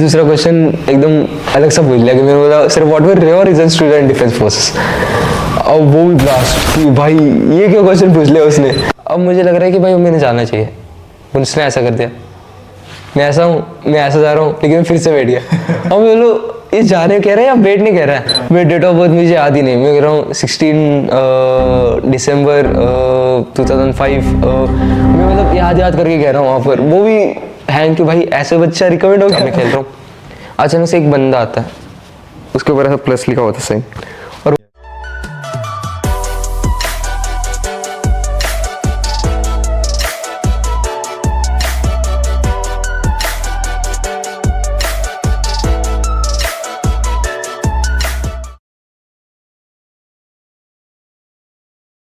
दूसरा क्वेश्चन एकदम अलग सा पूछ लिया कि मैंने बोला sir what were your reasons to join defence forces. अब वो भी ब्लास्ट कि भाई ये क्या क्वेश्चन पूछ लिया उसने। अब मुझे लग रहा है कि भाई मैंने जाना चाहिए, उसने ऐसा कर दिया, मैं ऐसा हूँ, मैं ऐसा जा रहा हूँ, लेकिन फिर से बैठ गया। अब बोलो ये जाने कह रहा है या वेट नहीं कह रहा है। मेरी डेट ऑफ बर्थ मुझे याद ही नहीं, मैं कह रहा हूँ 16 दिसंबर 2005। मैं मतलब याद करके कह रहा हूँ वहाँ पर, वो भी है कि भाई ऐसे बच्चा रिकमेंड हो गया। मैं खेल रहा हूँ, अचानक से एक बंदा आता है, उसके ऊपर ऐसा प्लस लिखा होता है, और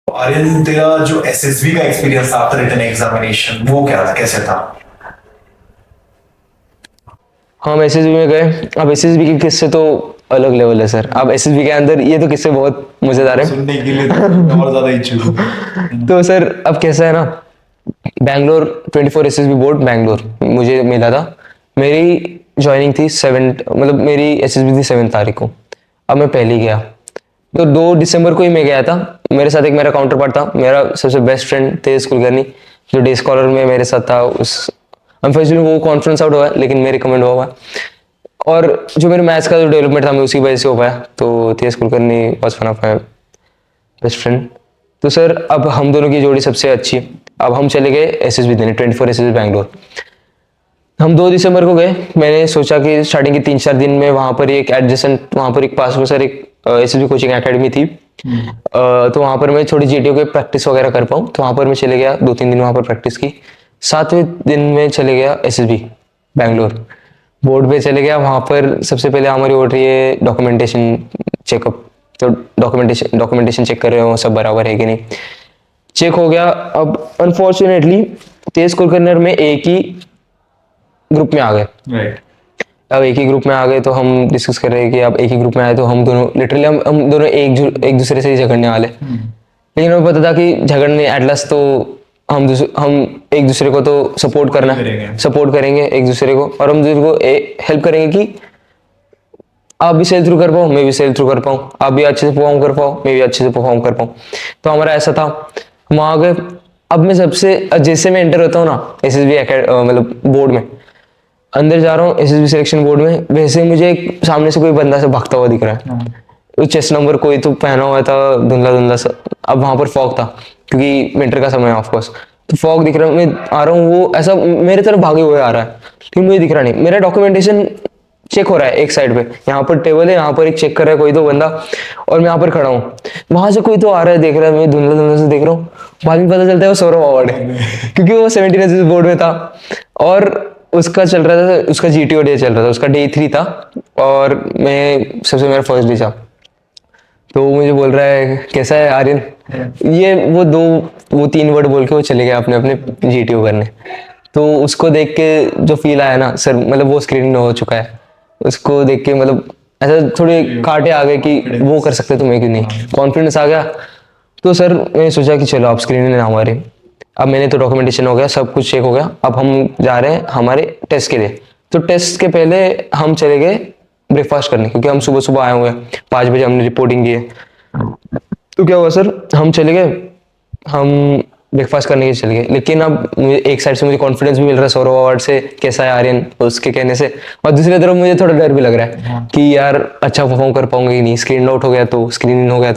आर्यन तेरा जो एसएसबी का एक्सपीरियंस था आफ्टर रिटन एग्जामिनेशन वो क्या था, कैसे था? हम एसएसबी में गए। अब एसएसबी के किस्से तो अलग लेवल है सर। अब एसएसबी के अंदर ये तो किस्से बहुत मजेदार है, सुनने के लिए तो और ज्यादा इच्छुक हूं। तो सर अब कैसा है ना, बैंगलोर 24 एसएसबी बोर्ड बैंगलोर मुझे मिला था। मेरी ज्वाइनिंग थी 7, मतलब मेरी एसएसबी थी 7 तारीख को। अब मैं पहले ही गया, तो 2 दिसंबर को ही मैं गया था। मेरे साथ एक मेरा काउंटर पार्ट था, मेरा सबसे बेस्ट फ्रेंड तेज कुलकर्णी, जो डे स्कॉलर में मेरे साथ था। उस अनफॉर्चुनेटली वो कॉन्फ्रेंस आउट हुआ है, लेकिन मैं रिकमेंड हुआ है। और जो मेरे मैथ्स का जो डेवलपमेंट था मैं उसी वजह से हो पाया। तो Tej Kulkarni was one of my best friend. तो सर अब हम दोनों की जोड़ी सबसे अच्छी है। अब हम चले गए एसएसबी देने, 24 एसएसबी बैंगलोर। हम 2 दिसंबर को गए। मैंने सोचा कि स्टार्टिंग के 3-4 दिन में वहाँ पर एक एडजेसेंट, वहाँ पर एक पास में सर एक एसएसबी कोचिंग एकेडमी थी। तो वहाँ पर मैं थोड़ी जीटीओ के प्रैक्टिस वगैरह कर पाऊँ, तो वहाँ पर मैं चले गया। 2-3 दिन वहाँ पर प्रैक्टिस की। 7वें दिन में चले गया एसएसबी बैंगलोर बोर्ड पे चले गया। वहाँ पर सबसे पहले हमारी हो रही है डॉक्यूमेंटेशन चेकअप। तो डॉक्यूमेंटेशन चेक कर रहे हो सब बराबर है कि नहीं। चेक हो गया। अब अनफॉर्चुनेटली तेज कुलकर्णी में एक ही ग्रुप में आ गए। राइट। अब एक ही ग्रुप में आ गए तो हम डिस्कस कर रहे हैं कि अब एक ही ग्रुप में आए तो हम दोनों लिटरली हम दोनों एक दूसरे से ही झगड़ने वाले। लेकिन हमें पता था कि झगड़ने एट लास्ट तो हम एक दूसरे को तो सपोर्ट करेंगे एक दूसरे को, और हम दूसरे को हेल्प करेंगे कि आप भी सेल थ्रू कर पाओ, मैं भी सेल थ्रू कर पाऊँ, आप भी अच्छे से परफॉर्म कर पाओ, मैं भी अच्छे से परफॉर्म कर पाऊँ। तो हमारा ऐसा था। हम आ गए। अब मैं जैसे मैं एंटर होता हूँ ना एसएसबी मतलब बोर्ड में, अंदर जा रहा हूँ एसएसबी सिलेक्शन बोर्ड में, वैसे मुझे एक सामने से कोई बंदा से भागता हुआ दिख रहा है। वो चेस्ट नंबर कोई तो पहना हुआ था, धुंधला धुंधला सा। अब वहां पर फॉग था क्योंकि विंटर का समय है ऑफकोर्स, तो फॉग दिख रहा है। मैं आ रहा हूँ, वो ऐसा मेरे तरफ भागे हुए आ रहा है, लेकिन मुझे दिख रहा नहीं। मेरा डॉक्यूमेंटेशन चेक हो रहा है एक साइड पे, यहाँ पर टेबल है, यहाँ पर एक चेक कर रहा है कोई तो बंदा, और मैं यहाँ पर खड़ा हूँ। वहां से कोई तो आ रहा है, देख रहा है, मैं धुंधला धुंधला से देख रहा हूँ। बाद में पता चलता है वो सौरभ अवार्ड है, क्योंकि वो 17 बोर्ड में था और उसका चल रहा था, उसका जीटीओ डे चल रहा था, उसका डे 3 था और मेरा फर्स्ट डे था। तो वो मुझे बोल रहा है कैसा है आर्यन, ये वो 3 वर्ड बोल के वो चले गए अपने अपने जीटीओ करने। तो उसको देख के जो फील आया ना सर, मतलब वो स्क्रीनिंग हो चुका है, उसको देख के मतलब ऐसा थोड़े कांटे आ गए कि वो कर सकते तो मैं क्यों नहीं, कॉन्फिडेंस आ गया। तो सर मैंने सोचा कि चलो आप स्क्रीनिंग ना हमारे। अब मैंने तो डॉक्यूमेंटेशन हो गया, सब कुछ चेक हो गया। अब हम जा रहे हैं हमारे टेस्ट के लिए। तो टेस्ट के पहले हम चले गए ब्रेकफास्ट करने, क्योंकि हम सुबह सुबह आए हुए हैं, 5 बजे हमने रिपोर्टिंग की है। तो क्या हुआ सर, हम चले गए, हम ब्रेकफास्ट करने के चले गए। लेकिन अब मुझे एक साइड से मुझे कॉन्फिडेंस भी मिल रहा है सौरभ अवार्ड से, कैसा है आर्यन उसके कहने से, और दूसरी तरफ मुझे थोड़ा डर भी लग रहा है कि यार अच्छा परफॉर्म कर पाऊंगा कि नहीं, स्क्रीन आउट हो गया तो, स्क्रीन इन हो गया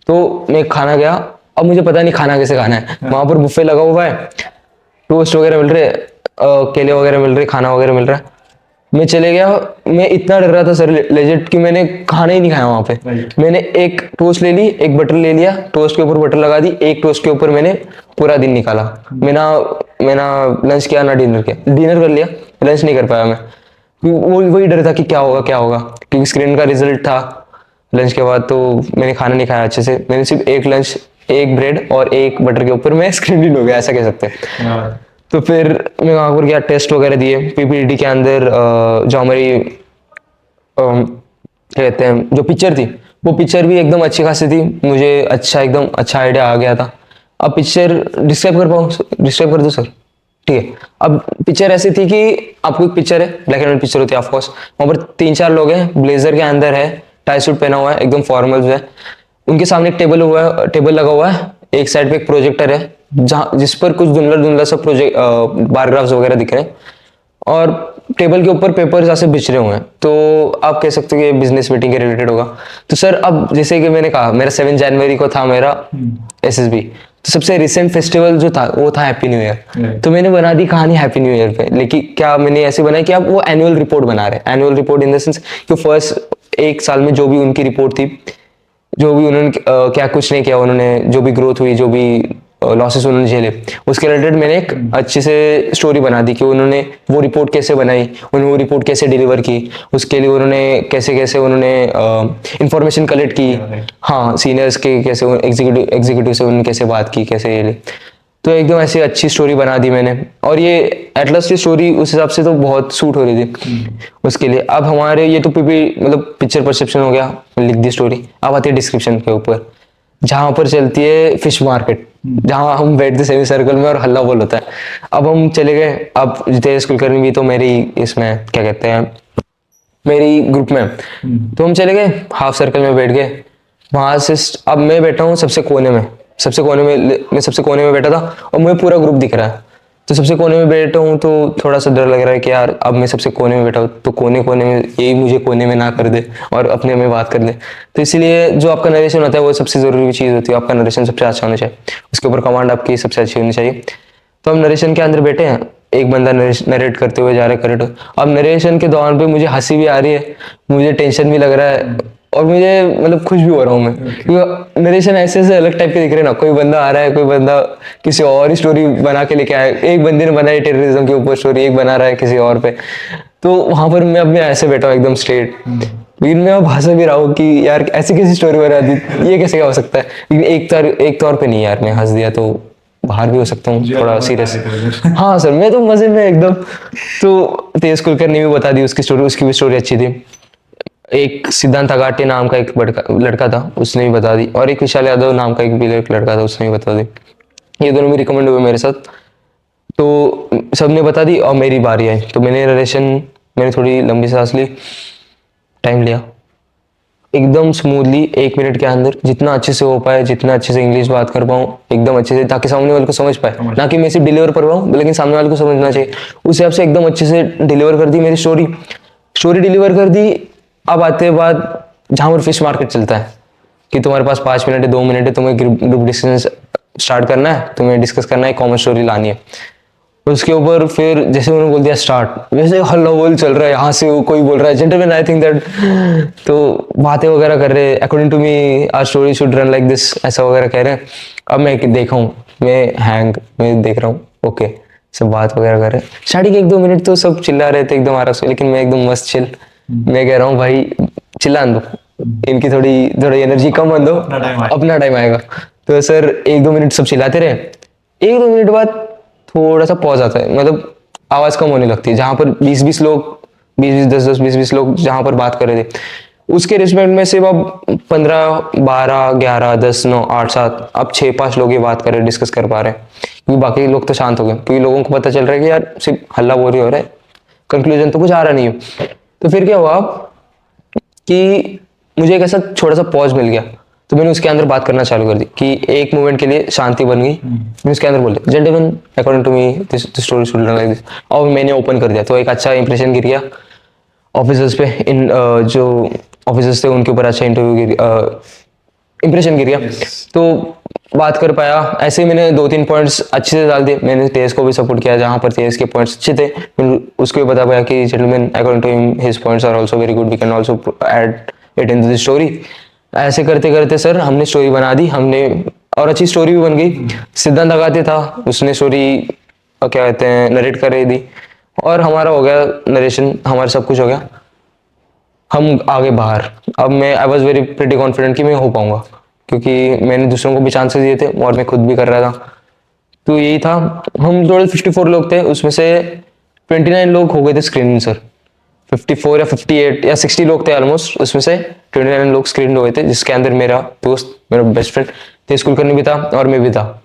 तो मैं खाना गया। अब मुझे पता नहीं खाना कैसे खाना है, वहां पर बुफे लगा हुआ है, टोस्ट वगैरह मिल रहे, केले वगैरह मिल रहे, खाना वगैरह मिल रहा है। मैं चले गया, मैं इतना डर रहा था सर लेजिट कि मैंने खाना ही नहीं खाया वहां पे। मैंने एक टोस्ट ले ली, एक बटर ले लिया, टोस्ट के ऊपर बटर लगा दी, एक टोस्ट के ऊपर मैंने पूरा दिन निकाला। मैंने लंच किया ना डिनर किया, डिनर कर लिया, लंच नहीं कर पाया मैं। वही डर था कि क्या होगा, क्योंकि स्क्रीन का रिजल्ट था लंच के बाद। तो मैंने खाना नहीं खाया अच्छे से, मैंने सिर्फ एक लंच, एक ब्रेड और एक बटर के ऊपर मैं स्क्रीन इन हो गया, ऐसा कह सकते हैं। तो फिर मैं वहाँ पर गया, टेस्ट वगैरह दिए। पीपीटी के अंदर जो हमारी कहते हैं जो पिक्चर थी, वो पिक्चर भी एकदम अच्छी खासी थी, मुझे एकदम अच्छा आइडिया आ गया था। अब पिक्चर डिस्क्राइब कर दो सर। ठीक है। अब पिक्चर ऐसी थी कि आपको एक पिक्चर है, ब्लैक एंड व्हाइट पिक्चर होती है ऑफ कोर्स, वहां पर 3-4 लोग हैं, ब्लेजर के अंदर है, टाई सूट पहना हुआ है, एकदम फॉर्मल है। उनके सामने एक टेबल लगा हुआ है, एक साइड पे एक प्रोजेक्टर है जहाँ जिस पर कुछ धुंधला धुंधला सब प्रोजेक्ट बार ग्राफ्स वगैरह दिख रहे हैं, और टेबल के ऊपर पेपर्स ऐसे बिछ रहे हुए हैं। तो आप कह सकते हो कि बिजनेस मीटिंग के रिलेटेड होगा। तो सर अब जैसे कि मैंने कहा मेरा 7 जनवरी को था मेरा एसएसबी, तो सबसे रिसेंट फेस्टिवल जो था वो था हैप्पी न्यू ईयर। तो मैंने बना दी कहानी हैप्पी न्यू ईयर पे, लेकिन क्या मैंने ऐसे बनाया कि आप वो एनुअल रिपोर्ट बना रहे हैं। Annual report in the sense कि फर्स्ट एक साल में जो भी उनकी रिपोर्ट थी, जो भी उन्होंने क्या कुछ नहीं किया, उन्होंने जो भी ग्रोथ हुई, जो भी लॉसेस उन्होंने झेले, उसके रिलेटेड मैंने एक अच्छे से स्टोरी बना दी कि उन्होंने वो रिपोर्ट कैसे बनाई, उन्होंने वो रिपोर्ट कैसे डिलीवर की, उसके लिए उन्होंने कैसे कैसे उन्होंने इंफॉर्मेशन कलेक्ट की, हाँ सीनियर्स के कैसे, एग्जीक्यूटिव से उन्होंने कैसे बात की, कैसे ये ले। तो एकदम ऐसी अच्छी स्टोरी बना दी मैंने, और ये एटलस की स्टोरी उस हिसाब से तो बहुत सूट हो रही थी उसके लिए। अब हमारे ये तो पीपी मतलब पिक्चर परसेप्शन हो गया, लिख दी स्टोरी। अब आती है डिस्क्रिप्शन के ऊपर, जहां पर चलती है फिश मार्केट, जहां हम बैठते सेमी सर्कल में और हल्ला बोल होता है। अब हम चले गए, अब जितेश कुलकर्णी भी तो मेरी इसमें क्या कहते हैं मेरी ग्रुप में, तो हम चले गए हाफ सर्कल में बैठ गए। वहां से अब मैं बैठा हूँ सबसे कोने में, मैं सबसे कोने में बैठा था, और मुझे पूरा ग्रुप दिख रहा है। तो सबसे कोने में बैठा हूँ तो थोड़ा सा डर लग रहा है कि यार अब मैं सबसे कोने में बैठा हूँ तो कोने कोने में यही मुझे कोने में ना कर दे और अपने में बात कर दे। तो इसीलिए जो आपका नरेशन होता है वो सबसे जरूरी चीज होती है, आपका नरेशन सबसे अच्छा होना चाहिए, उसके ऊपर कमांड आपकी सबसे अच्छी होनी चाहिए। तो हम नरेशन के अंदर बैठे हैं, एक बंदा नरेट करते हुए जा रहा है करेक्ट। अब नरेशन के दौरान पे मुझे हंसी भी आ रही है, मुझे टेंशन भी लग रहा है, और मुझे मतलब खुश भी हो रहा हूँ मैं, क्योंकि नरेशन ऐसे ऐसे अलग टाइप के दिख रहे हैं ना। कोई बंदा आ रहा है, कोई बंदा किसी और ही स्टोरी बना के लेके आया, एक बंदे ने बनाई टेररिज्म के ऊपर स्टोरी, एक बना रहा है किसी और पे। तो वहां पर मैं अब मैं ऐसे बैठा हूँ एकदम स्ट्रेट, लेकिन मैं अब हंस भी रहा हूँ कि यार ऐसी कैसी स्टोरी बना दी, ये कैसे क्या हो सकता है। लेकिन एक तौर पे नहीं यार, मैं हंस दिया तो बाहर भी हो सकता हूँ थोड़ा सीरियस। हाँ सर, मैं तो मजे में एकदम। तो तेज कुलकर्णी ने भी बता दी उसकी स्टोरी, उसकी भी स्टोरी अच्छी थी। एक सिद्धांत अगाटे नाम का एक लड़का था, उसने भी बता दी, और एक विशाल यादव नाम का एक लड़का था, उसने भी बता दी। ये दोनों भी रिकमेंड हुए मेरे साथ, तो सबने बता दी और मेरी बारी आई। तो मैंने थोड़ी लंबी सांस ली, टाइम लिया, एकदम स्मूथली 1 मिनट के अंदर जितना अच्छे से हो पाए, जितना अच्छे से इंग्लिश बात कर पाऊँ एकदम अच्छे से, ताकि सामने वाले को समझ पाए, ना कि मैं सिर्फ डिलीवर कर पाऊँ लेकिन सामने वाले को समझना चाहिए। उस हिसाब से एकदम अच्छे से डिलीवर कर दी मेरी स्टोरी डिलीवर कर दी। अब आते हैं बात जहाँ पर फिश मार्केट चलता है, कि तुम्हारे पास 5 मिनट है, 2 मिनट है, तुम्हें ग्रुप डिस्कशन स्टार्ट करना है, तुम्हें डिस्कस करना है, कॉमन स्टोरी लानी है। उसके ऊपर फिर जैसे उन्होंने बोल दिया स्टार्ट, वैसे हल्ला बोल चल रहा है, यहाँ से कोई बोल रहा है जेंटलमैन आई थिंक दैट, तो बातें वगैरह कर रहे हैं, according to me our story should run like this, ऐसा वगैरह कह रहे हैं। अब मैं देखा हूँ, मैं देख रहा हूँ, ओके सब बात वगैरह कर रहे हैं। स्टार्टिंग 1-2 मिनट तो सब चिल्ला रहे थे एकदम आराम से, लेकिन मैं एकदम मस्त चिल, मैं कह रहा हूँ भाई चिल्ला दो, इनकी थोड़ी एनर्जी कम बन दो, अपना टाइम आएगा। तो सर 1-2 मिनट सब चिल्लाते रहे, 1-2 मिनट बाद थोड़ा सा पॉज आता है, मतलब आवाज कम होने लगती है। जहां पर 20-20 लोग 20-20 लोग जहां पर बात कर रहे थे, उसके रिस्पेक्ट में सिर्फ अब 15, 12, 11, 10, 9, 8, 7, अब 6-5 लोग ये बात कर रहे हैं, डिस्कस कर पा रहे हैं, क्योंकि बाकी लोग तो शांत हो गए, क्योंकि लोगों को पता चल रहा है कि यार सिर्फ हल्ला बोल हो रहा है, कंक्लूजन तो कुछ आ रहा नहीं है। तो फिर क्या हुआ कि मुझे एक ऐसा छोटा सा पॉज मिल गया, तो मैंने उसके अंदर बात करना चालू कर दी कि एक मोमेंट के लिए शांति बन गई। मैंने उसके अंदर बोल दिया gentleman according to me this story should run like this, और मैंने ओपन कर दिया। तो एक अच्छा इंप्रेशन गिर गया ऑफिसर्स पे, इन जो ऑफिसर्स थे उनके ऊपर अच्छा इंप्रेशन गिर गया। तो बात कर पाया। ऐसे ही मैंने 2-3 पॉइंट्स अच्छे से डाल दिए, मैंने तेज को भी सपोर्ट किया जहां पर तेज के पॉइंट्स अच्छे थे, मैंने उसको भी बता पाया कि gentleman according to him his points are also very good, we can also add it in the story. ऐसे करते करते सर हमने स्टोरी बना दी, हमने, और अच्छी स्टोरी भी बन गई। सिद्धांत लगाते था, उसने स्टोरी क्या कहते हैं नरेट कर रही थी, और हमारा हो गया नरेशन, हमारा सब कुछ हो गया, हम आगे बाहर। अब I was very pretty confident कि मैं हो पाऊंगा, क्योंकि मैंने दूसरों को भी चांसेस दिए थे और मैं खुद भी कर रहा था। तो यही था, हम टोटल 54 लोग थे, उसमें से 29 लोग हो गए थे स्क्रीन सर, 54 या 58 या 60 लोग थे ऑलमोस्ट, उसमें से 29 लोग स्क्रीन हो गए थे, जिसके अंदर मेरा दोस्त, मेरा बेस्ट फ्रेंड तेज कुलकर्णी भी था और मैं भी था।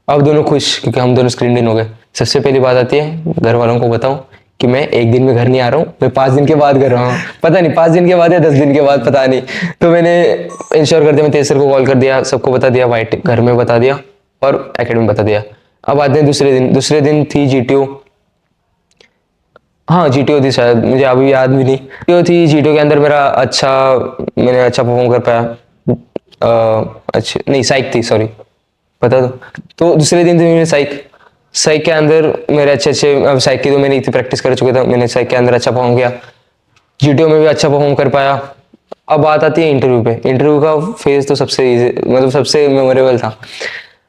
अब दोनों खुश, क्योंकि हम दोनों स्क्रीन इन हो गए। सबसे पहली बात आती है घर वालों को बताऊं कि मैं एक दिन में घर नहीं आ रहा हूँ, मैं 5 दिन के बाद कर रहा हूँ। पता नहीं 5 दिन के बाद या 10 दिन के बाद, पता नहीं। तो मैंने इंश्योर कर दिया, मैं तेज सर को कॉल कर दिया, सबको बता दिया, वाइट घर में बता दिया और एकेडमी बता दिया। अब आते हैं दूसरे दिन थी जीटीओ। हाँ जीटीओ थी शायद, मुझे अभी याद भी नहीं। जीटीओ थी, जीटीओ के अंदर मैंने अच्छा परफॉर्म कर पाया। अच्छे नहीं, साइक थी, सॉरी, पता तो दूसरे दिन थी मेरी साइक के अंदर मेरे अच्छे साइक की तो मैंने इतनी प्रैक्टिस कर चुका था, मैंने साइक के अंदर अच्छा परफॉर्म किया, जीटीओ में भी अच्छा परफॉर्म कर पाया। अब बात आती है इंटरव्यू पे। इंटरव्यू का फेज तो सबसे इजी, मतलब सबसे मेमोरेबल था।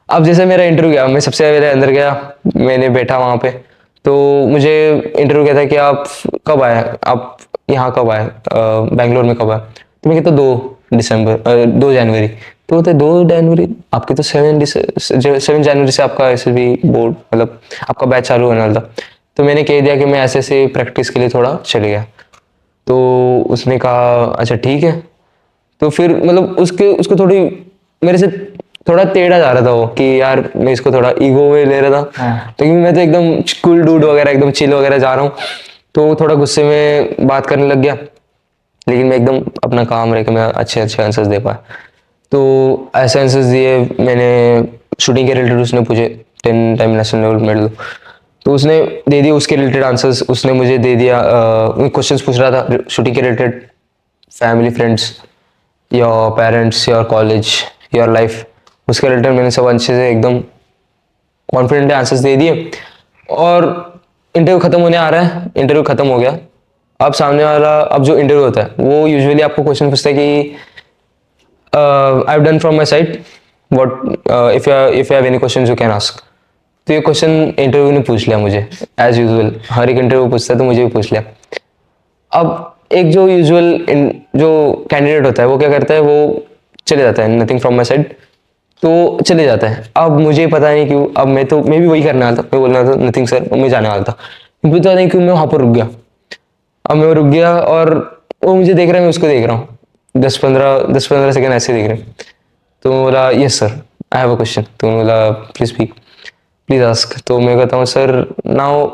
अब जैसे मेरा इंटरव्यू गया, मैं सबसे पहले अंदर गया, मैंने बैठा वहाँ पे, तो मुझे इंटरव्यू कहता है कि आप कब आए, आप यहाँ कब आए, बैंगलोर में कब आए। तो मैं कहता 2 जनवरी। तो बोलते 2 जनवरी, आपकी तो 7 जनवरी से आपका एसएसबी बोर्ड, मतलब आपका बैच चालू होने वाला था। तो मैंने कह दिया कि मैं ऐसे प्रैक्टिस के लिए थोड़ा चले गया। तो उसने कहा अच्छा ठीक है। तो फिर मतलब उसको थोड़ी मेरे से थोड़ा टेढ़ा जा रहा था वो, कि यार मैं इसको थोड़ा ईगो में ले रहा था। तो क्योंकि मैं तो एकदम कूल डूड वगैरह, एकदम चिल वगैरह जा रहा हूँ, तो वो थोड़ा गुस्से में बात करने लग गया। लेकिन मैं एकदम अपना काम रह के मैं अच्छे आंसर्स दे पाया। तो ऐसे आंसर्स दिए मैंने। शूटिंग के रिलेटेड उसने पूछे 10 टाइम नेशनल लेवल मेडल, तो उसने दे दिया उसके रिलेटेड आंसर्स, उसने मुझे दे दिया। क्वेश्चंस पूछ रहा था शूटिंग के related, family, friends, your parents, your college, your life, उसके रिलेटेड मैंने सब अच्छे से एकदम कॉन्फिडेंट आंसर्स दे दिए। और इंटरव्यू खत्म होने आ रहा है, इंटरव्यू खत्म हो गया। अब सामने वाला, अब जो इंटरव्यू होता है वो यूजुअली आपको क्वेश्चन पूछता है कि I have done from my side, what if you have any questions you can ask. तो ये क्वेश्चन इंटरव्यू ने पूछ लिया मुझे, एज यूजुअल हर एक इंटरव्यू पूछता है, तो मुझे भी पूछ लिया। अब एक जो यूजुअल जो कैंडिडेट होता है वो क्या करता है, वो चले जाता है, नथिंग फ्रॉम माय साइड, तो चले जाता है। अब मुझे पता नहीं क्यों, अब मैं भी वही करने वाला था, मैं बोलना था नथिंग सर, मैं जाने वाला था, पता नहीं क्यों मैं वहां पर रुक गया। अब मैं रुक गया और वो मुझे देख रहा है, मैं उसको देख रहा हूँ, 10-15 सेकंड ऐसे देख रहे हैं। तो मैं बोला yes sir I have a question. तो मैं बोला प्लीज स्पीक, प्लीज आस्क। तो मैं कहता हूँ सर नाउ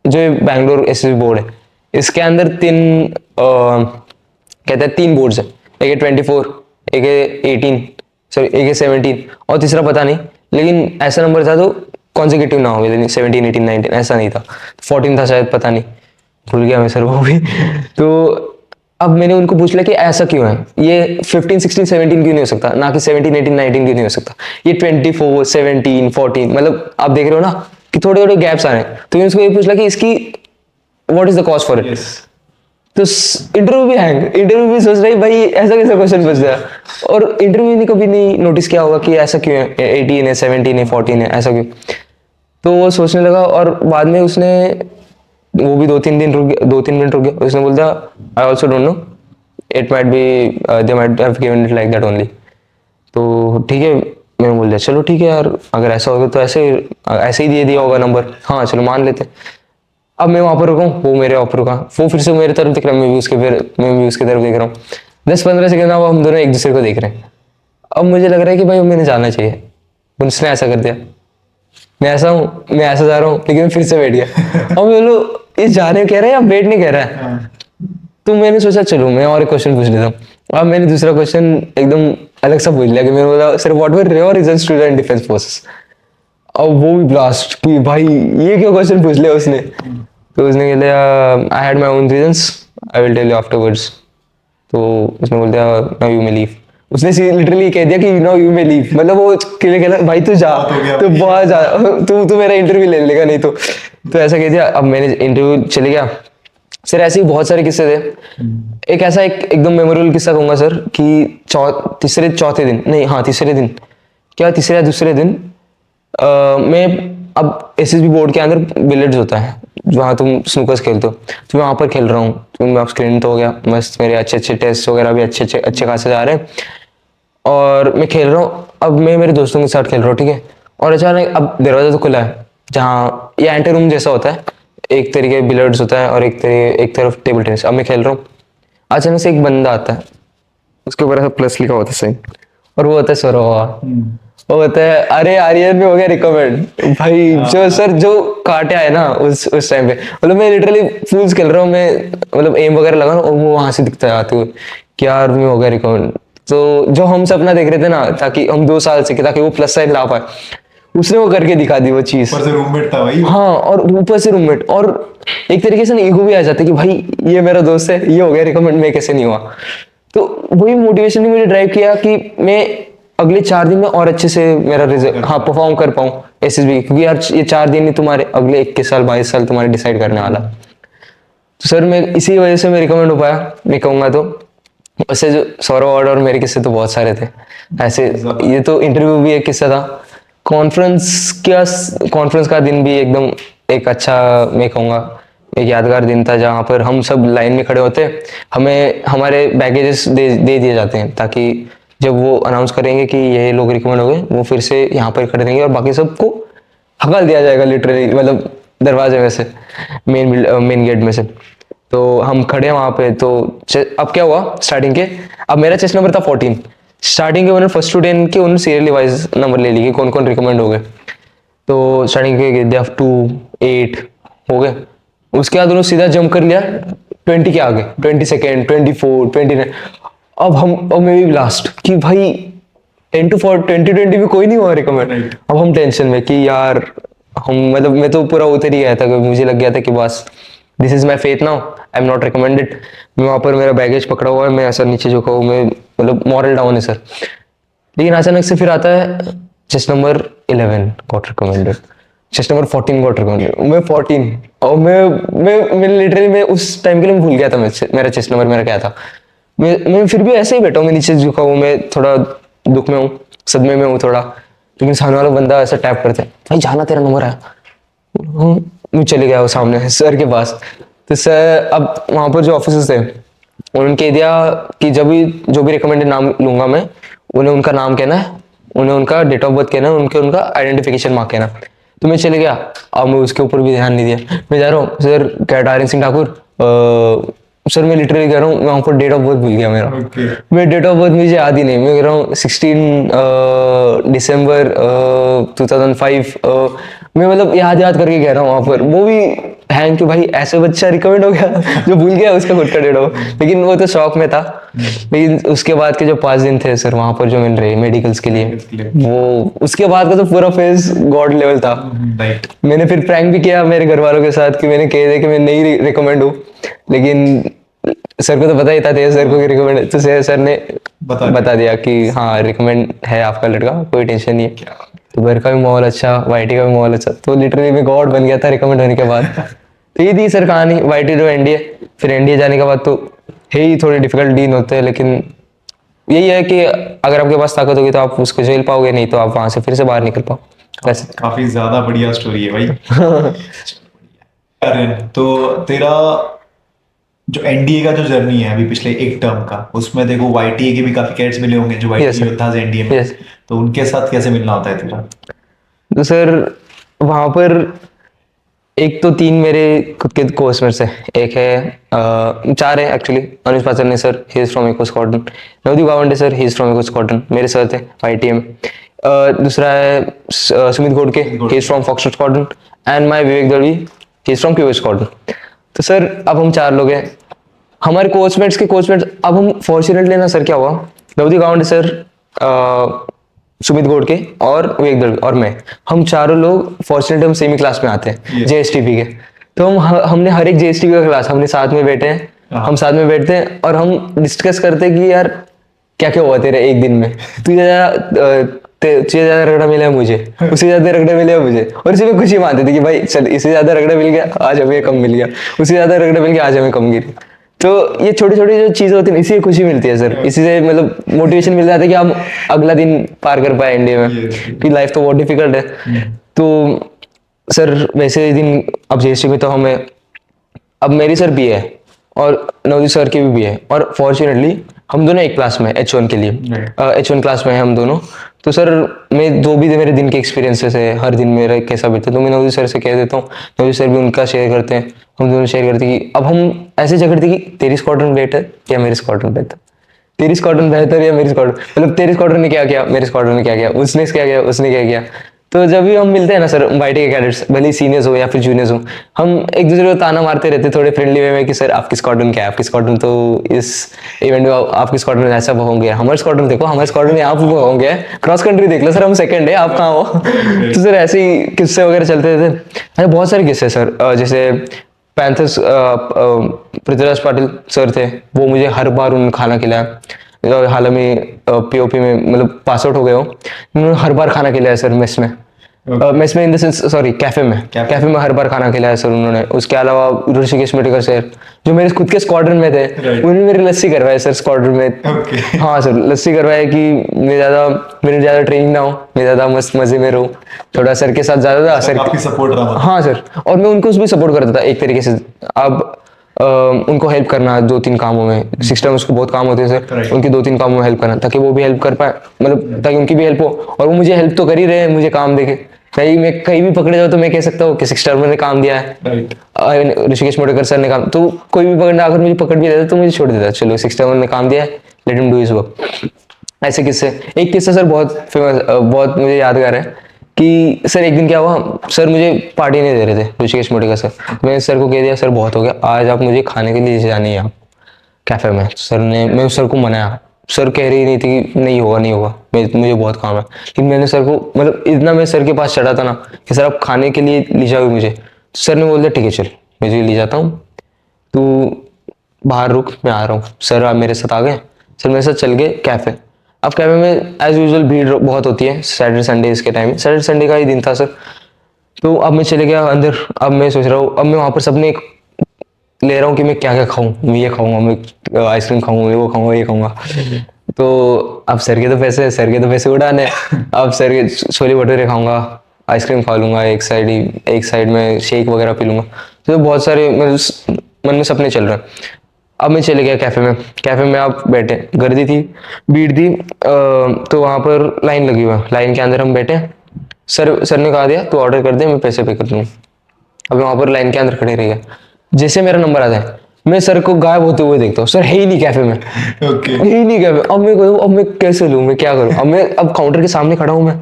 जो बैंगलोर एसएसबी बोर्ड है, इसके अंदर कहते हैं 3 बोर्ड्स है, एक है 24, एक है 18, सॉरी एक है 17 और तीसरा पता नहीं, लेकिन ऐसा नंबर था तो कॉन्जिक्यूटिव ना हो, 17, 18, 19 ऐसा नहीं था, 14 था शायद, पता नहीं, भूल गया मैं सर वो भी। तो अब मैंने उनको पूछ लिया कि ऐसा क्यों है, ये 15, 16, 17 क्यों नहीं हो सकता, ना कि 17, 18, 19 क्यों नहीं हो सकता, ये 24, 17, 14, मतलब आप देख रहे हो ना कि थोड़े थोड़े गैप्स आ रहे हैं। तो मैंने उसको ये पूछ लिया कि इसकी what is the cause for it. तो इंटरव्यू भी इंटरव्यू भी सोच रही भाई ऐसा कैसा क्वेश्चन पूछ दिया, और इंटरव्यू ने कभी नहीं नोटिस किया होगा कि ऐसा क्यों है, 18 है, 17 है, 14 है, ऐसा क्यों। तो वो सोचने लगा और बाद में उसने, वो भी 2-3 मिनट रुक गया, उसने बोल दिया I also don't know, it might be they might have given it like that only. तो ठीक है, मैंने बोल दिया चलो ठीक है यार, अगर ऐसा होगा तो ऐसे ही दे दिया होगा नंबर, हाँ चलो मान लेते। अब मैं वहां पर रुका हूँ, वो मेरे वहां पर रुका, वो फिर से मेरे तरफ देख रहा है, मैं भी उसके तरफ देख रहा हूँ। 10-15 सेकंड अब हम दोनों एक दूसरे को देख रहे हैं। अब मुझे लग रहा है कि भाई मैंने जाना चाहिए, उसने ऐसा कर दिया, मैं ऐसा जा रहा हूँ, लेकिन मैं फिर से बैठ गया। अब मैं बोलो ये जाने कह रहा है या बैठने कह रहा है। तो मैंने सोचा चलो मैं और एक क्वेश्चन पूछ लेता हूँ। अब मैंने दूसरा क्वेश्चन एकदम अलग सा पूछ लिया कि मैंने बोला sir what were your reasons to join defence forces. अब वो भी ब्लास्ट कि भाई ये क्या क्वेश्चन पूछ लिया उसने। तो उसने कह दिया I had my own reasons, I will tell you afterwards. तो उसने बोल दिया नाउ यू मे लीव। उसने लिटरली कह दिया कि नाउ यू मे लीव, मतलब वो कहला भाई तू जा, तो बहुत जा, तू मेरा इंटरव्यू ले लेगा नहीं तो ऐसा कह दिया। अब मैंने इंटरव्यू चले गया। सर ऐसे ही बहुत सारे किस्से थे। एक ऐसा एकदम मेमोरेबल किस्सा कहूंगा सर कि तीसरे या दूसरे दिन मैं, अब एसएसबी बोर्ड के अंदर बिलियर्ड्स होता है जहाँ तुम स्नूकर्स खेलते हो, तो मैं वहाँ पर खेल रहा हूँ, तो मैं स्क्रीन तो हो गया मस्त, मेरे अच्छे टेस्ट वगैरह भी अच्छे खासे जा रहे हैं और मैं खेल रहा हूँ। अब मैं मेरे दोस्तों के साथ खेल रहा हूँ, ठीक है, और अचानक अब दरवाजा तो खुला है, जहाँ ये एंटी रूम जैसा होता है, एक तरीके बिलियर्ड्स होता है और एक तरफ टेबल टेनिस। अब मैं खेल रहा हूँ, अचानक से एक बंदा आता है, उसके ऊपर ऐसा प्लस लिखा होता है साइन, और वो होता है सौरभ। वो होता है अरे आर्यन में हो गया रिकमेंड भाई। जो सर जो काटे आए ना उस टाइम पे, मतलब मैं लिटरली फूल्स खेल रहा हूँ मैं, मतलब एम वगैरह लगा और वो वहां से दिखता है आते हुए कि यार में हो गया रिकमेंड। तो जो हम सपना देख रहे थे ना ताकि हम 2 साल से ताकि वो प्लस साइन ला पाए, उसने वो करके दिखा दी वो चीज। ऊपर से रूममेट था भाई। हाँ और ऊपर से रूममेट, और एक तरीके से ना ईगो भी आ जाता है कि भाई ये मेरा दोस्त है, ये हो गया रिकमेंड, मैं कैसे नहीं हुआ। तो वही मोटिवेशन ने मुझे ड्राइव किया कि मैं अगले 4 दिन में और अच्छे से मेरा रिजल्ट हाँ परफॉर्म कर पाऊँ एसएसबी, क्योंकि यार ये 4 दिन ही तुम्हारे अगले 21 साल 22 साल तुम्हारे डिसाइड करने वाला। तो सर मैं इसी वजह से मैं रिकमेंड हो पाया, मैं कहूँगा तो। वैसे जो सौरव अवार्ड और मेरे किस्से तो बहुत सारे थे ऐसे, ये तो इंटरव्यू भी एक किस्सा था। कॉन्फ्रेंस का दिन भी एकदम एक अच्छा, मैं कहूँगा एक यादगार दिन था, जहाँ पर हम सब लाइन में खड़े होते, हमें हमारे बैगेजेस दे दिए जाते हैं ताकि जब वो अनाउंस करेंगे कि ये लोग रिकमेंड हो गए, वो फिर से यहाँ पर खड़े रहेंगे और बाकी सबको हकल दिया जाएगा लिटरली, मतलब दरवाजे में से, मेन गेट में से। तो हम खड़े हैं वहां पे। तो अब क्या हुआ स्टार्टिंग के, अब मेरा चेस्ट नंबर था 14। स्टार्टिंग के उन्होंने फर्स्ट टू 10 के उन्होंने सीरियली वाइज नंबर ले लिए कौन कौन रिकमेंड हो गए। तो स्टार्टिंग के 2 8 हो गए। उसके बाद उन्होंने सीधा जंप कर लिया 20 के आगे, 22nd 24 29। अब मैं भी लास्ट कि भाई 10 to 20 में कोई नहीं हुआ रिकमेंड। अब हम टेंशन में कि यार हम, मतलब मैं तो पूरा उतर ही गया था, मुझे लग गया था कि बस this is my faith now, I am not recommended. मैं वहां पर मेरा बैगेज पकड़ा हुआ है, मैं ऐसा नीचे झुका हूँ, मैं मतलब मॉरल डाउन है सर। लेकिन अचानक से फिर आता है chest number 11 got recommended, chest number 14 got recommended, मैं 14। और मैं लिटरली मैं उस टाइम के लिए भूल गया था मेरा चेस्ट नंबर मेरा क्या था। मैं फिर भी ऐसे ही बैठा हूँ, मैं नीचे झुका हूँ, मैं थोड़ा दुख में हूँ, सदमे में हूँ थोड़ा। लेकिन सामने वाला बंदा ऐसा टैप करते हैं, भाई जाना तेरा नंबर है। मैं चले गया वो सामने सर के पास। तो सर अब वहां पर जो ऑफिसर्स थे उन्होंने कह दिया कि जब भी जो भी रिकमेंडेड नाम लूंगा मैं, उन्हें उनका नाम कहना है, उन्हें उनका डेट ऑफ बर्थ कहना है, उनका आइडेंटिफिकेशन मार्क कहना। तो मैं चले गया, अब मैं उसके ऊपर भी ध्यान नहीं दिया। मैं जा रहा हूँ sir cadet Aryan Singh Thakur, sir मैं लिटरली कह रहा हूँ, मैं वहां पर डेट ऑफ बर्थ भूल गया मेरा। मैं डेट ऑफ बर्थ मुझे याद ही नहीं, मैं कह रहा हूँ 16 दिसंबर 2005। मैं मतलब याद करके कह रहा हूँ वहां पर, वो भी हैंग कि भाई ऐसे बच्चा रिकमेंड हो गया जो भूल गया उसका खुद का डेट ऑफ। लेकिन वो तो शौक में था। लेकिन उसके बाद के जो 5 दिन थे सर वहां पर जो मिल रहे मेडिकल्स के लिए, वो उसके बाद का तो पूरा फेज गॉड लेवल था। मैंने फिर प्रैंक भी किया मेरे घर वालों के साथ कि मैंने कह दिया कि मैं नहीं रिकमेंड हूँ, लेकिन सर को तो पता ही था, तेज सर को रिकमेंड, तो सर ने बता दिया कि हाँ रिकमेंड है आपका लड़का, कोई टेंशन नहीं है। तो घर का भी माहौल अच्छा, वाईटी का भी माहौल अच्छा, तो लिटरली मैं गॉड बन गया था रिकमेंड होने के बाद। तो ये थी सर कहानी वाईटी टू एनडीए। फिर एनडीए जाने के बाद तो है ही थोड़े डिफिकल्ट दिन होते हैं, लेकिन यही है कि अगर आपके पास ताकत होगी तो आप उसको झेल पाओगे, नहीं तो आप वहां से फिर से बाहर निकल पाओ। वैसे काफी ज्यादा बढ़िया स्टोरी है भाई। अरे तो तेरा जो एनडीए का जो जर्नी है अभी पिछले एक टर्म का, उसमें देखो वाईटीए के भी काफी कैडेट्स मिले होंगे जो Yes, वाईटी sir. योद्धा एनडीए में। Yes. तो उनके साथ कैसे मिलना होता है तेरा? तो सर वहां पर एक तो 3 मेरे खुद के कोर्समेट्स है, एक है 4 है actually. Anuj Pacharne sir, he is from echo squadron. Navdeep Gawande sir, he is from echo squadron, मेरे सर थे वाईटीए में। दूसरा है Sumit Ghodke, he is from foxtrot squadron. And my Vivek Dalvi, he is from Quebec squadron. तो सर अब हम 4 लोग हैं, हमारे कोचमेट्स के कोचमेट्स। अब हम फॉर्चुनेटली ना सर क्या हुआ, नवदीप गावंडे सर, सुमित घोड़के और विवेक दलवी और मैं, हम चारों लोग फॉर्चुनेटली हम सेमी क्लास में आते हैं जेएसटीपी के। तो हमने हर एक जेएसटीपी का क्लास हमने साथ में बैठे हैं, हम साथ में बैठते हैं और हम डिस्कस करते हैं कि यार क्या क्या हुआ तेरे एक दिन में, तुझे ज्यादा रगड़ा मिला है मुझे, उससे ज्यादा रगड़ा मिला है मुझे, और इसी में खुशी मानते थे कि भाई चल इससे ज्यादा रगड़ा मिल गया आज हमें कम मिल गया, उससे ज्यादा रगड़ा मिल गया आज हमें कम गिरी। तो ये छोटी छोटी जो चीजें होती है इसी से खुशी मिलती है सर, इसी से मतलब मोटिवेशन मिल जाता है कि हम अगला दिन पार कर पाए इंडिया में, कि लाइफ तो बहुत डिफिकल्ट है। तो सर वैसे दिन अब जेएसटी में तो हमें, अब मेरी सर बी है और नवदीप सर की भी है, और फॉर्चुनेटली हम दोनों एक क्लास में H1 के लिए H1 क्लास में है हम दोनों। तो सर मैं जो भी मेरे दिन के एक्सपीरियंसेस है, हर दिन मेरा कैसा बीतता है, तो मैं नवदीप सर से कह देता हूँ, नवदीप सर भी उनका शेयर करते हैं, हम दोनों शेयर करते हैं कि अब हम ऐसे झगड़ते कि तेरी स्क्वाड्रन बेटर है या मेरी स्क्वाड्रन बेटर। तेरी स्क्वाड्रन बेहतर है या मेरी स्क्वाड्रन, मतलब तेरी स्क्वाड्रन ने क्या किया, मेरे स्क्वाड्रन ने क्या किया, उसने क्या किया, उसने क्या किया। तो जब भी हम मिलते हैं ना सर वाईटी के कैडेट्स, भले सीनियर्स हो या फिर जूनियर्स हो, हम एक दूसरे को ताना मारते रहते थोड़े फ्रेंडली वे में कि सर आपकी स्क्वाड्रन क्या है, आपकी स्क्वाड्रन तो इस इवेंट में आपकी स्क्वाड्रन ऐसा होंगे, हमारे स्क्वाड्रन देखो, हमारे स्क्वाड्रन यहाँ पर होंगे, क्रॉस कंट्री देख लो सर, हम सेकंड है, आप कहाँ हो। तो सर ऐसे ही किस्से वगैरह चलते थे। अरे बहुत सारे किस्से सर, जैसे पैंथर्स पृथ्वीराज पाटिल सर थे, वो मुझे हर बार उन्होंने खाना खिलाया। हाल में पीओपी में मतलब पास आउट हो गए हो, उन्होंने हर बार खाना खिलाया सर मेस में। मेस में in the sense sorry cafe में, कैफे में हर बार खाना खिलाया सर उन्होंने। उसके अलावा ऋषिकेश मेडिकल सर जो मेरे खुद के स्क्वाड्रन में थे, उन्होंने मेरी लस्सी करवाई सर स्क्वाड्रन में। हाँ सर लस्सी करवाई कि मेरे ज्यादा ट्रेनिंग ना हो, मैं ज्यादा मस्त मजे में रहूँ, थोड़ा सर के साथ ज्यादा था सर। काफी सपोर्ट रहा। हाँ सर, और मैं उनको भी सपोर्ट करता था एक तरीके से। अब उनको हेल्प करना 2-3 कामों में, सिस्टम उसको बहुत काम होते हैं सर, उनकी 2-3 कामों में हेल्प करना ताकि वो भी हेल्प कर पाए, मतलब ताकि उनकी भी हेल्प हो, और वो मुझे हेल्प तो कर ही रहे हैं, मुझे काम देके। मैं कहीं भी पकड़े जाओ तो मैं कह सकता हूँ कि सिक्स टर्मर ने काम दिया है, ऋषिकेश मोटेकर सर ने काम, तो कोई भी पकड़ना अगर मुझे पकड़ भी देता तो मुझे छोड़ देता, चलो सिक्स टर्मर ने काम दिया है, let him do his work. ऐसे किस्से, एक किस्सा सर बहुत फेमस, बहुत मुझे यादगार है कि सर एक दिन क्या हुआ, सर मुझे पार्टी नहीं दे रहे थे ऋषिकेश मोटेकर सर। मैंने सर को कह दिया सर बहुत हो गया, आज आप मुझे खाने के लिए जानी है आप कैफे में। सर ने, मैं उस सर को मनाया, सर कह रही नहीं थी कि नहीं होगा नहीं होगा, मुझे बहुत काम है, लेकिन मैंने सर को मतलब इतना मैं सर के पास चढ़ा था ना कि सर आप खाने के लिए ले जाओगे मुझे। तो सर ने बोल दिया ठीक है चल मैं तुझे ले जाता हूँ, तू बाहर रुक मैं आ रहा हूँ। सर आप मेरे साथ आ गए, सर मेरे साथ चल गए कैफे। अब कैफे में एज यूजुअल भीड़ बहुत होती है सैटरडे संडे इसके टाइम, सैटरडे संडे का ही दिन था सर। तो अब मैं चले गया अंदर, अब मैं सोच रहा हूँ, अब मैं वहां पर सबने ले रहा हूँ कि मैं क्या क्या खाऊं, मैं ये खाऊंगा, मैं आइसक्रीम खाऊंगा, मैं वो खाऊंगा, ये खाऊंगा। तो अब सर के तो पैसे उड़ाने, अब सर के छोले भटूरे खाऊंगा, आइसक्रीम खा लूंगा, एक साइड में शेक वगैरह पी लूंगा। तो बहुत सारे मतलब मन में सपने चल रहे हैं। अब मैं चले गया कैफे में आप बैठे, गर्दी थी, भीड़ थी, तो वहां पर लाइन लगी हुई है, लाइन के अंदर हम बैठे। सर ने कहा दिया तू ऑर्डर कर दे मैं पैसे पे कर दूंगा। अब वहां पर लाइन के अंदर खड़े रह गया, जैसे मेरा नंबर आता है मैं सर को गायब होते हुए देखता हूँ, सर है ही नहीं कैफे में, है ही नहीं कैफे। अब मैं कैसे लूँ, मैं क्या करूँ, अब काउंटर के सामने खड़ा हूँ मैं,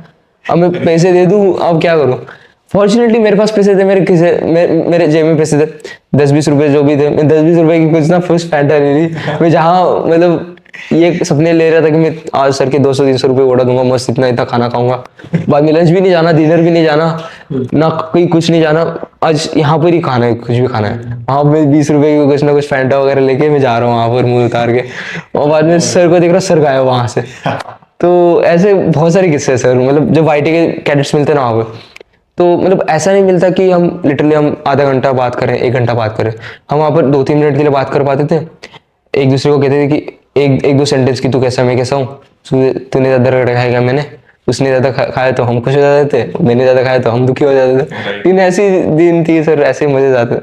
अब मैं पैसे दे दूँ, अब क्या करूँ। फॉर्चुनेटली मेरे पास पैसे थे, मेरे जेब में पैसे थे 10-20 रुपए जो भी थे, मैं 10-20 रुपए की कुछ ना फुल फैंटा ले ली। मैं जहाँ मतलब ये सपने ले रहा था कि मैं आज सर के 200-300 रुपए उड़ा दूंगा, मस्त इतना खाना खाऊंगा, बाद में लंच भी नहीं जाना, डिनर भी नहीं जाना, ना कहीं कुछ नहीं जाना, आज यहाँ पर ही खाना है, कुछ भी खाना है। वहां पे 20 रुपए की कुछ ना कुछ फैंटा वगैरह लेके मैं जा रहा हूँ वहां पर मुंह उतार के, और बाद में सर को देख रहा सर गायब वहां से। तो ऐसे बहुत सारे किस्से हैं सर, मतलब जब वाईटी के कैडेट्स मिलते हैं ना वहां पर, तो मतलब ऐसा नहीं मिलता कि हम लिटरली हम आधा घंटा बात करें, 1 घंटा बात करें, हम वहां पर 2-3 मिनट के लिए बात कर पाते थे। एक दूसरे को कहते थे कि एक दो सेंटेंस की, तू कैसा मैं कैसा हूँ, तूने ज्यादा रगड़ा खाएगा मैंने, उसने ज्यादा खाया तो हम खुश हो जाते थे, मैंने ज्यादा खाया तो हम दुखी हो जाते थे। लेकिन ऐसी दिन थी सर, ऐसे मजे आते।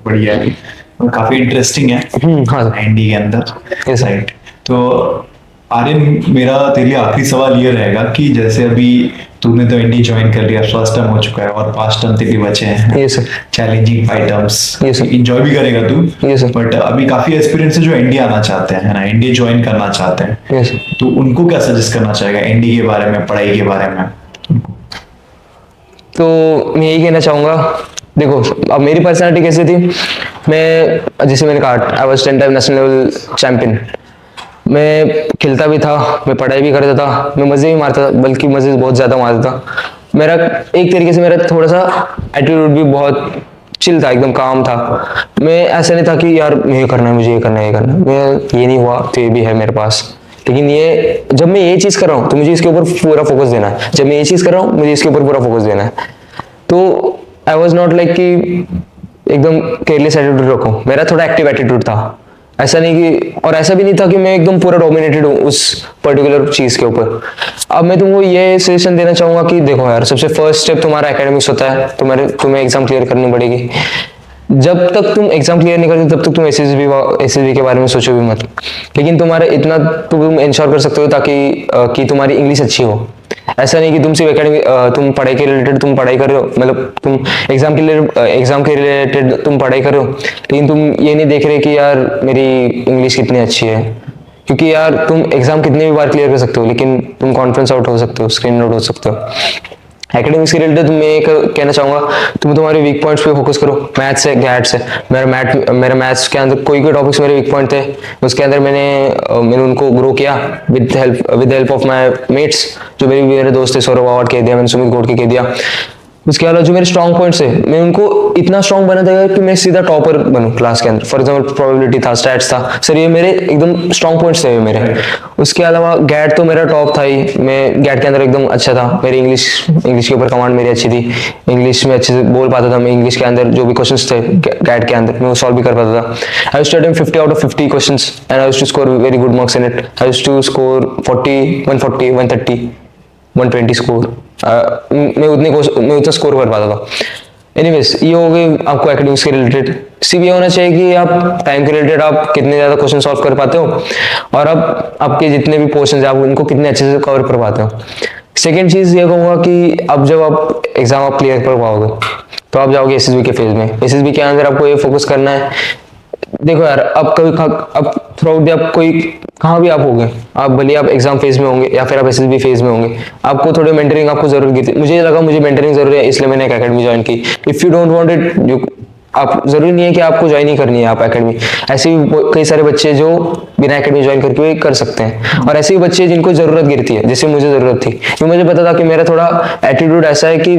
बढ़िया है और काफी इंटरेस्टिंग है। हाँ सर। एनडी के अंदर Yes, sir. राइट। तो आर्यन मेरा तेरे लिए आखिरी सवाल ये रहेगा कि जैसे अभी तूने तो एनडी ज्वाइन कर लिया, फर्स्ट टर्म हो चुका है और 5 टर्म तेरे बचे हैं, Yes, sir. Challenging 5 terms, Yes, sir. Enjoy भी करेगा तू। Yes, sir. बट अभी काफी एक्सपीरियंस है जो एनडी आना चाहते हैं, है ना, एनडी ज्वाइन करना चाहते हैं, Yes, sir. तो उनको क्या सजेस्ट करना चाहेगा एनडी के बारे में, पढ़ाई के बारे में? तो मैं यही कहना चाहूँगा, देखो अब मेरी पर्सनालिटी कैसी थी, मैं जैसे मैंने कहा I was 10 time national level champion, मैं खेलता भी था, मैं पढ़ाई भी करता था, मैं मज़े भी मारता था, बल्कि मज़े बहुत ज़्यादा मारता था। मेरा एक तरीके से मेरा थोड़ा सा एटीट्यूड भी बहुत चिल था, एकदम काम था। मैं ऐसा नहीं था कि यार ये करना है, मुझे ये करना है, ये करना है, मैं ये नहीं हुआ तो ये भी है मेरे पास, लेकिन ये जब मैं ये चीज़ कर रहा हूँ तो मुझे इसके ऊपर पूरा फोकस देना है, जब मैं ये चीज़ कर रहा हूँ मुझे इसके ऊपर पूरा फोकस देना है। तो आई वॉज नॉट लाइक कि एकदम केयरलेस एटीट्यूड रखूँ, मेरा थोड़ा एक्टिव एटीट्यूड था, ऐसा नहीं कि, और ऐसा भी नहीं था कि मैं एकदम पूरा डोमिनेटेड हूँ उस पर्टिकुलर चीज़ के ऊपर। अब मैं तुमको ये सजेशन देना चाहूँगा कि देखो यार, सबसे फर्स्ट स्टेप तुम्हारा एकेडमिक्स होता है, तुम्हें एग्जाम क्लियर करनी पड़ेगी। जब तक तुम एग्जाम क्लियर नहीं करते तब तक तुम एसएसबी के बारे में सोचो भी मत, लेकिन तुम्हारे इतना तुम इंश्योर कर सकते हो ताकि कि तुम्हारी इंग्लिश अच्छी हो। ऐसा नहीं कि तुम सिर्फ एकेडमिक, तुम पढ़ाई के रिलेटेड तुम पढ़ाई कर रहे हो, मतलब तुम एग्जाम के रिलेटेड तुम पढ़ाई कर रहे हो, लेकिन तुम ये नहीं देख रहे कि यार मेरी इंग्लिश कितनी अच्छी है, क्योंकि यार तुम एग्जाम कितने भी बार क्लियर कर सकते हो, लेकिन तुम कॉन्फ्रेंस आउट हो सकते हो, स्क्रीन आउट हो सकते हो। एकेडमिक्स के रिलेटेड मैं एक कहना चाहूंगा, तुम तुम्हारे वीक पॉइंट्स पे फोकस करो। मैथ्स है, गैट्स है, मेरा मैथ्स के अंदर कोई टॉपिक्स मेरे वीक पॉइंट थे, उसके अंदर मैंने उनको ग्रो किया with help of my mates, जो मेरे दोस्त थे, सौरभ अवार्ड कह दिया मैंने, सुमित गोडके कह दिया। उसके अलावा जो मेरे स्ट्रॉन्ग पॉइंट्स है, मैं उनको इतना स्ट्रॉन्ग बना देगा कि मैं सीधा टॉपर बनूं क्लास के अंदर। फॉर एग्जांपल प्रोबेबिलिटी था, स्टैट्स था, सर ये मेरे एकदम स्ट्रॉन्ग पॉइंट्स थे मेरे। उसके अलावा गैट तो मेरा टॉप था ही, मैं गैट के अंदर एकदम अच्छा था। मेरी इंग्लिश के ऊपर कमांड मेरी अच्छी थी, इंग्लिश में अच्छे से बोल पाता था मैं। इंग्लिश के अंदर जो भी क्वेश्चंस थे गैट के अंदर मैं वो सॉल्व भी कर पाता था। I used to attempt 50 out of 50 questions and I used to score very good marks in it. I used to score 40, 140, 130, 120 score. मैं उतना स्कोर कर पाता था। एनीवेज, ये हो गई आपको एकेडमिक्स के रिलेटेड। सिर्फ ये होना चाहिए कि आप टाइम के रिलेटेड आप कितने ज़्यादा क्वेश्चन सॉल्व कर पाते हो, और आप आपके जितने भी पोर्शन है आप उनको कितने अच्छे से कवर कर पाते हो। सेकेंड चीज़ ये कहूँगा कि अब जब आप एग्जाम आप क्लियर कर पाओगे तो आप जाओगे एसएसबी के फेज में। एसएसबी के अंदर आपको ये फोकस करना है। देखो यार, अब थ्रू आउट आप कोई कहाँ भी आप होंगे, आप भले आप एग्जाम फेज में होंगे या फिर आप एसएसबी फेज में होंगे, आपको थोड़ी मेंटरिंग आपको जरूरत थी। मुझे लगा मुझे मेंटरिंग जरूरी है, इसलिए मैंने एक एकेडमी ज्वाइन की। If you don't want it, आप जरूरी नहीं है कि आपको ज्वाइन ही करनी है आप एकेडमी। ऐसे भी कई सारे बच्चे जो बिना एकेडमी ज्वाइन करके भी कर सकते हैं, और ऐसे भी बच्चे जिनको जरूरत गिरती है, जैसे मुझे जरूरत थी, क्योंकि मुझे पता था कि मेरा थोड़ा एटीट्यूड ऐसा है कि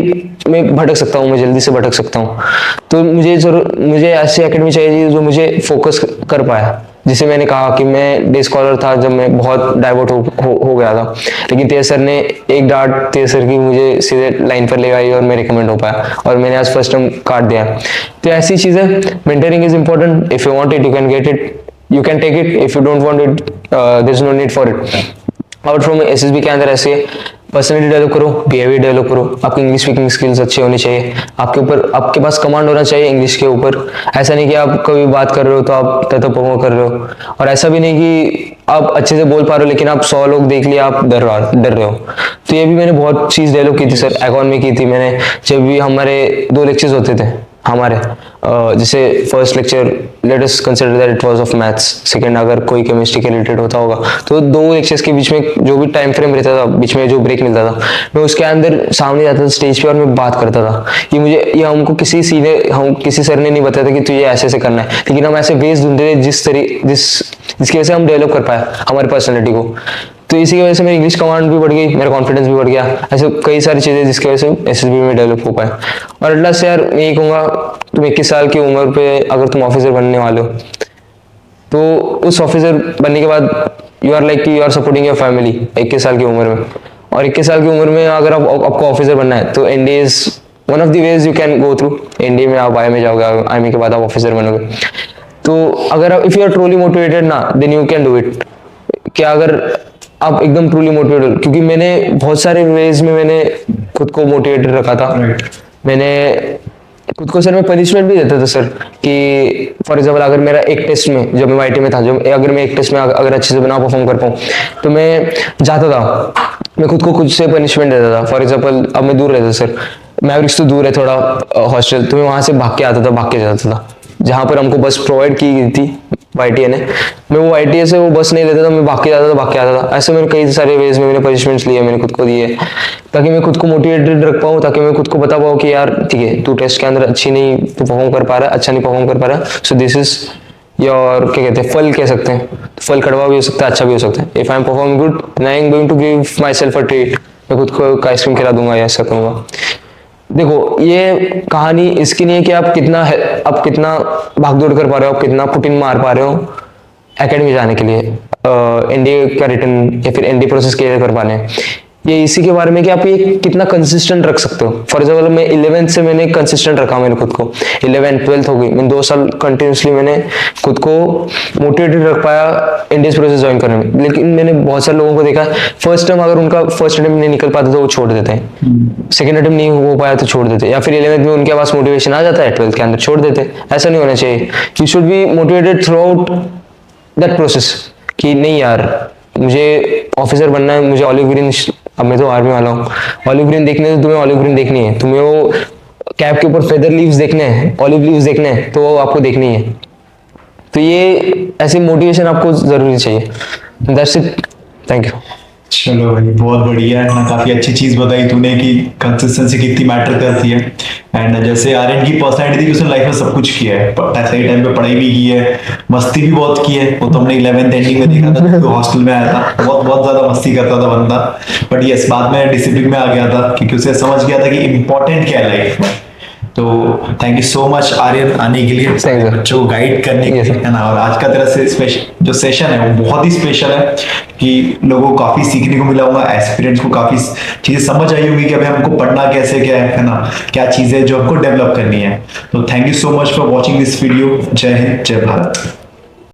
मैं भटक सकता हूँ, मैं जल्दी से भटक सकता हूँ। तो मुझे ऐसी एकेडमी चाहिए जो मुझे फोकस कर पाया। जिसे मैंने कहा कि मैं डे स्कॉलर था जब मैं बहुत डाइवर्ट हो गया था, लेकिन तेज सर ने एक डांट तेज सर की मुझे सीधे लाइन पर ले आई और मैं रिकमेंड हो पाया, और मैंने आज फर्स्ट टर्म काट दिया। तो ऐसी चीज़ें, mentoring is important. If you want it you can get it, you can take it. If you don't want it there is no need for it. Out from SSB के अंदर ऐसे personality develop करो, behaviour develop करो, आपकी English speaking skills अच्छी होनी चाहिए, आपके पास कमांड होना चाहिए इंग्लिश के ऊपर। ऐसा नहीं कि आप कभी बात कर रहे हो तो आप तत्व कर रहे हो, और ऐसा भी नहीं कि आप अच्छे से बोल पा रहे हो लेकिन आप 100 लोग देख लिए आप डर रहे हो। तो ये भी मैंने बहुत चीज़ डेवलप की थी सर, एकाउंट में की थी मैंने। जब भी हमारे 2 लेक्चर्स होते थे हमारे, जैसे first lecture let us consider that it was of maths, second अगर कोई केमिस्ट्री के रिलेटेड होता होगा, तो 2 लेक्चर्स के बीच में जो भी टाइम फ्रेम रहता था, बीच में जो ब्रेक मिलता था, मैं उसके अंदर सामने जाता था स्टेज पे और मैं बात करता था। ये हमको किसी सर ने नहीं बताया था कि तुझे ऐसे ऐसे करना है, लेकिन हम ऐसे वेज ढूंढते थे जिसकी वजह से हम डेवलप कर पाए हमारी पर्सनैलिटी को। तो इसी की वजह से मेरी इंग्लिश कमांड भी बढ़ गई, मेरा कॉन्फिडेंस भी बढ़ गया। ऐसे कई सारी चीज़ें जिसकी वजह से एसएसबी में डेवलप हो पाए। और अल्लाह से यार मैं यही कहूँगा, तुम 21 साल की उम्र पे अगर तुम ऑफिसर बनने वाले हो, तो उस ऑफिसर बनने के बाद you are supporting your family 21 साल की उम्र में। और 21 साल की उम्र में अगर आपको ऑफिसर बनना है तो NDA is one of the ways you can go through. NDA में आप आईएमए जाओगे, आईएमए के बाद आप ऑफिसर बनोगे। तो अगर if you are truly motivated ना, then you can do it. क्या अगर आप एकदम ट्रूली मोटिवेटेड, क्योंकि मैंने बहुत सारे वेज में मैंने खुद को मोटिवेटेड रखा था। मैंने खुद को सर मैं पनिशमेंट भी देता था सर, कि फॉर एग्जांपल अगर मेरा एक टेस्ट में, जब मैं वाईटी में था, अगर मैं एक टेस्ट में अगर अच्छे से ना परफॉर्म कर पाऊँ तो मैं जाता था, मैं खुद से पनिशमेंट देता था। फॉर एग्जांपल अब मैं दूर रहता सर, मैवरिक्स तो दूर है थोड़ा हॉस्टल, तो मैं वहाँ से भाग के आता था, भाग के जाता था जहाँ पर हमको बस प्रोवाइड की गई थी वाईटीए ने। मैं वो वाईटीए से वो बस नहीं लेता था, मैं भाग के जाता था, भाग के आता था। ऐसे मैंने कई सारे वेज में मैंने पनिशमेंट्स लिए, मैंने खुद को दिए, ताकि मैं खुद को मोटिवेटेड रख पाऊँ, ताकि मैं खुद को बता पाऊँ कि यार ठीक है, तू टेस्ट के अंदर अच्छी नहीं परफॉर्म कर पा रहा है, अच्छा नहीं परफॉर्म कर पा रहा है, सो दिस इज योर क्या कहते हैं, फल कह सकते हैं। फल कड़वा भी हो सकता है, अच्छा भी हो सकता है। If I am performing good then I am going to give myself a treat, मैं खुद को आइसक्रीम खिला दूंगा या ऐसा करूंगा। देखो ये कहानी इसकी नहीं है कि आप कितना भागदौड़ कर पा रहे हो, आप कितना पुट इन मार पा रहे हो एकेडमी जाने के लिए, एनडीए का रिटर्न या फिर एनडीए प्रोसेस क्लियर कर पाने। ये इसी के बारे में कि आप ये कितना कंसिस्टेंट रख सकते हो। फॉर एग्जाम्पल मैं 11th से मैंने कंसिस्टेंट रखा मैंने खुद को, 11th 12th हो गई, मैंने 2 साल कंटिन्यूसली मैंने खुद को मोटिवेटेड रख पाया एनडीए प्रोसेस ज्वाइन करने में। लेकिन मैंने बहुत सारे लोगों को देखा, फर्स्ट टाइम अगर उनका फर्स्ट अटेम्प्ट नहीं निकल पाता तो वो छोड़ देते हैं, सेकंड अटेम्प्ट नहीं हो पाया तो छोड़ देते, या फिर 11th में उनके पास मोटिवेशन आ जाता है 12th के अंदर छोड़ देते। ऐसा नहीं होना चाहिए। You should be motivated through out that process, कि नहीं यार मुझे ऑफिसर बनना है, मुझे ऑलिव ग्रीन, अब मैं तो आर्मी वाला हूँ, ऑलिव ग्रीन देखने है तो तुम्हें ऑलिव ग्रीन देखनी है, तुम्हें वो कैप के ऊपर फेदर लीव्स देखने हैं, ऑलिव लीव्स देखने हैं, तो वो आपको देखनी है। तो ये ऐसी मोटिवेशन आपको जरूरी चाहिए। That's it, thank you. चलो भाई बहुत बढ़िया है ना, काफी अच्छी चीज बताई तूने कि कंसिस्टेंसी कितनी मैटर करती है। एंड जैसे आर्यन की पर्सनैलिटी थी कि उसने लाइफ में सब कुछ किया है, सही टाइम पे पढ़ाई भी की है, मस्ती भी बहुत की है। वो तो हमने 11th एंडिंग में देखा था, तो हॉस्टल में आया था, बहुत बहुत ज्यादा मस्ती करता था बंदा। बट यस, बाद में डिसिप्लिन में आ गया था क्योंकि उसे समझ गया था कि इम्पोर्टेंट क्या है लाइफ में। तो thank you so much Aryan आने के लिए, Thank you. बच्चों को गाइड करने के Yes, लिए, sir. है ना। और आज का तेरा से जो सेशन है वो बहुत ही स्पेशल है कि लोगों को काफी सीखने को मिला होगा, एस्पिरेंट्स को काफी चीजें समझ आई होंगी कि अभी हमको पढ़ना कैसे, क्या है ना, क्या चीजें जो हमको डेवलप करनी है। तो thank you so much for watching this video. जय हिंद, जय भारत।